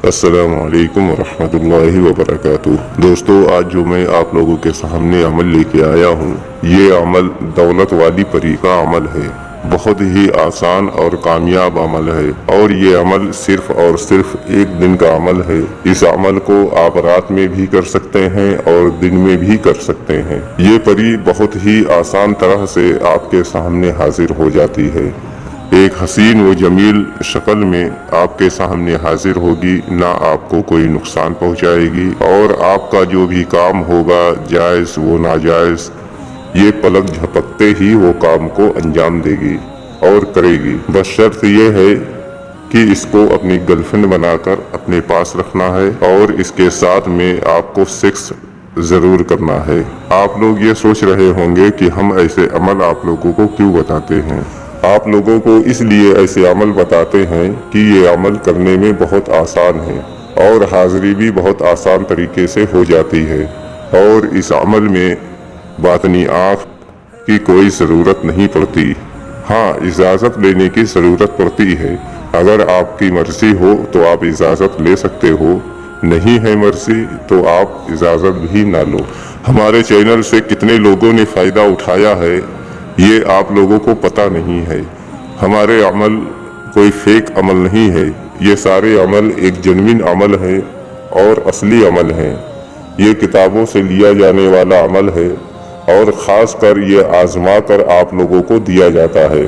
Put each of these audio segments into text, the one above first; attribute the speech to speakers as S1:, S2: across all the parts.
S1: السلام علیکم ورحمۃ اللہ وبرکاتہ۔ دوستو، آج جو میں آپ لوگوں کے سامنے عمل لے کے آیا ہوں، یہ عمل دولت والی پری کا عمل ہے۔ بہت ہی آسان اور کامیاب عمل ہے، اور یہ عمل صرف اور صرف ایک دن کا عمل ہے۔ اس عمل کو آپ رات میں بھی کر سکتے ہیں اور دن میں بھی کر سکتے ہیں۔ یہ پری بہت ہی آسان طرح سے آپ کے سامنے حاضر ہو جاتی ہے۔ ایک حسین و جمیل شکل میں آپ کے سامنے حاضر ہوگی، نہ آپ کو کوئی نقصان پہنچائے گی، اور آپ کا جو بھی کام ہوگا، جائز و ناجائز، یہ پلک جھپکتے ہی وہ کام کو انجام دے گی اور کرے گی۔ بس شرط یہ ہے کہ اس کو اپنی گرل فرینڈ بنا کر اپنے پاس رکھنا ہے، اور اس کے ساتھ میں آپ کو سیکس ضرور کرنا ہے۔ آپ لوگ یہ سوچ رہے ہوں گے کہ ہم ایسے عمل آپ لوگوں کو کیوں بتاتے ہیں۔ آپ لوگوں کو اس لیے ایسے عمل بتاتے ہیں کہ یہ عمل کرنے میں بہت آسان ہے، اور حاضری بھی بہت آسان طریقے سے ہو جاتی ہے، اور اس عمل میں باطنی آنکھ کی کوئی ضرورت نہیں پڑتی۔ ہاں، اجازت لینے کی ضرورت پڑتی ہے۔ اگر آپ کی مرضی ہو تو آپ اجازت لے سکتے ہو، نہیں ہے مرضی تو آپ اجازت بھی نہ لو۔ ہمارے چینل سے کتنے لوگوں نے فائدہ اٹھایا ہے، یہ آپ لوگوں کو پتہ نہیں ہے۔ ہمارے عمل کوئی فیک عمل نہیں ہے، یہ سارے عمل ایک جنوین عمل ہے اور اصلی عمل ہے۔ یہ کتابوں سے لیا جانے والا عمل ہے، اور خاص کر یہ آزما کر آپ لوگوں کو دیا جاتا ہے۔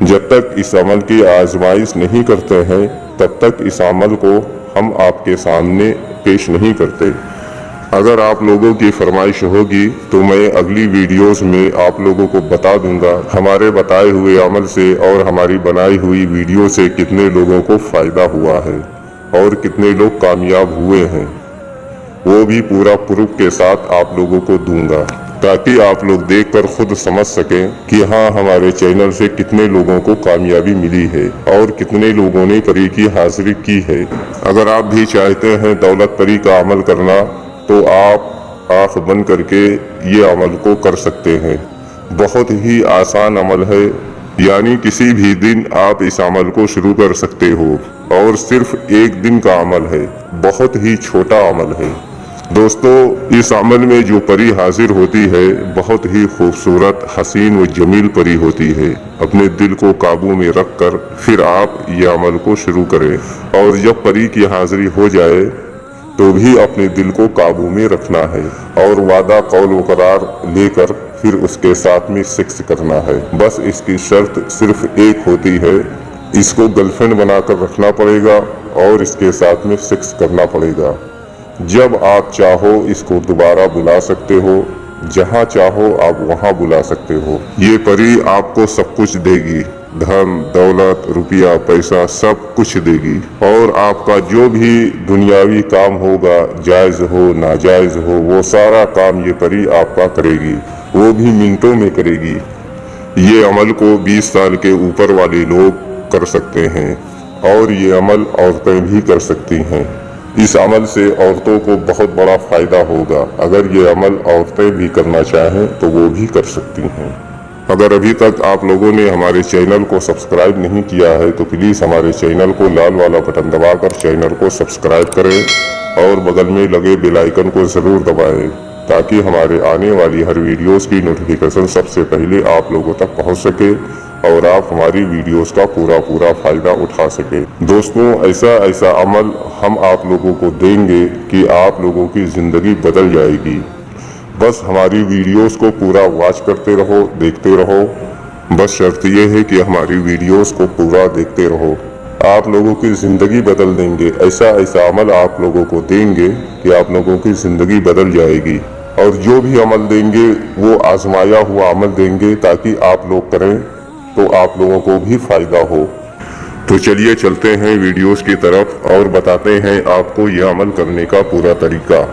S1: جب تک اس عمل کی آزمائش نہیں کرتے ہیں، تب تک اس عمل کو ہم آپ کے سامنے پیش نہیں کرتے۔ اگر آپ لوگوں کی فرمائش ہوگی تو میں اگلی ویڈیوز میں آپ لوگوں کو بتا دوں گا ہمارے بتائے ہوئے عمل سے اور ہماری بنائی ہوئی ویڈیو سے کتنے لوگوں کو فائدہ ہوا ہے اور کتنے لوگ کامیاب ہوئے ہیں۔ وہ بھی پورا پروف کے ساتھ آپ لوگوں کو دوں گا، تاکہ آپ لوگ دیکھ کر خود سمجھ سکیں کہ ہاں، ہمارے چینل سے کتنے لوگوں کو کامیابی ملی ہے اور کتنے لوگوں نے پری کی حاضری کی ہے۔ اگر آپ بھی چاہتے ہیں دولت پری کا عمل کرنا، تو آپ آنکھ بند کر کے یہ عمل کو کر سکتے ہیں۔ بہت ہی آسان عمل ہے، یعنی کسی بھی دن آپ اس عمل کو شروع کر سکتے ہو، اور صرف ایک دن کا عمل ہے، بہت ہی چھوٹا عمل ہے۔ دوستو، اس عمل میں جو پری حاضر ہوتی ہے، بہت ہی خوبصورت، حسین و جمیل پری ہوتی ہے۔ اپنے دل کو قابو میں رکھ کر پھر آپ یہ عمل کو شروع کریں، اور جب پری کی حاضری ہو جائے تو بھی اپنے دل کو قابو میں رکھنا ہے، اور وعدہ قول و قرار لے کر پھر اس کے ساتھ میں سیکس کرنا ہے۔ بس اس کی شرط صرف ایک ہوتی ہے، اس کو گرل فرینڈ بنا کر رکھنا پڑے گا اور اس کے ساتھ میں سیکس کرنا پڑے گا۔ جب آپ چاہو اس کو دوبارہ بلا سکتے ہو، جہاں چاہو آپ وہاں بلا سکتے ہو۔ یہ پری آپ کو سب کچھ دے گی، دھن دولت، روپیہ پیسہ سب کچھ دے گی، اور آپ کا جو بھی دنیاوی کام ہوگا، جائز ہو ناجائز ہو، وہ سارا کام یہ پری آپ کا کرے گی، وہ بھی منٹوں میں کرے گی۔ یہ عمل کو 20 سال کے اوپر والے لوگ کر سکتے ہیں، اور یہ عمل عورتیں بھی کر سکتی ہیں۔ اس عمل سے عورتوں کو بہت بڑا فائدہ ہوگا۔ اگر یہ عمل عورتیں بھی کرنا چاہیں تو وہ بھی کر سکتی ہیں۔ اگر ابھی تک آپ لوگوں نے ہمارے چینل کو سبسکرائب نہیں کیا ہے تو پلیز ہمارے چینل کو لال والا بٹن دبا کر چینل کو سبسکرائب کریں، اور بغل میں لگے بیل آئیکن کو ضرور دبائیں، تاکہ ہمارے آنے والی ہر ویڈیوز کی نوٹیفیکیشن سب سے پہلے آپ لوگوں تک پہنچ سکے، اور آپ ہماری ویڈیوز کا پورا فائدہ اٹھا سکے۔ دوستوں، ایسا عمل ہم آپ لوگوں کو دیں گے کہ آپ لوگوں کی زندگی بدل جائے گی۔ بس ہماری ویڈیوز کو پورا واچ کرتے رہو، دیکھتے رہو۔ بس شرط یہ ہے کہ ہماری ویڈیوز کو پورا دیکھتے رہو، آپ لوگوں کی زندگی بدل دیں گے۔ ایسا عمل آپ لوگوں کو دیں گے کہ آپ لوگوں کی زندگی بدل جائے گی، اور جو بھی عمل دیں گے وہ آزمایا ہوا عمل دیں گے، تاکہ آپ لوگ کریں تو آپ لوگوں کو بھی فائدہ ہو۔ تو چلیے چلتے ہیں ویڈیوز کی طرف اور بتاتے ہیں آپ کو یہ عمل کرنے کا پورا طریقہ۔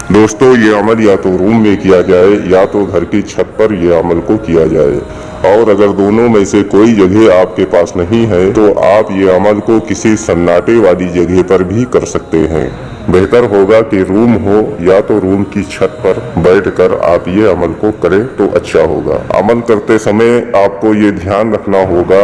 S1: دوستو، یہ عمل یا تو روم میں کیا جائے یا تو گھر کی چھت پر یہ عمل کو کیا جائے، اور اگر دونوں میں سے کوئی جگہ آپ کے پاس نہیں ہے تو آپ یہ عمل کو کسی سناٹے والی جگہ پر بھی کر سکتے ہیں۔ بہتر ہوگا کہ روم ہو، یا تو روم کی چھت پر بیٹھ کر آپ یہ عمل کو کریں تو اچھا ہوگا۔ عمل کرتے سمے آپ کو یہ دھیان رکھنا ہوگا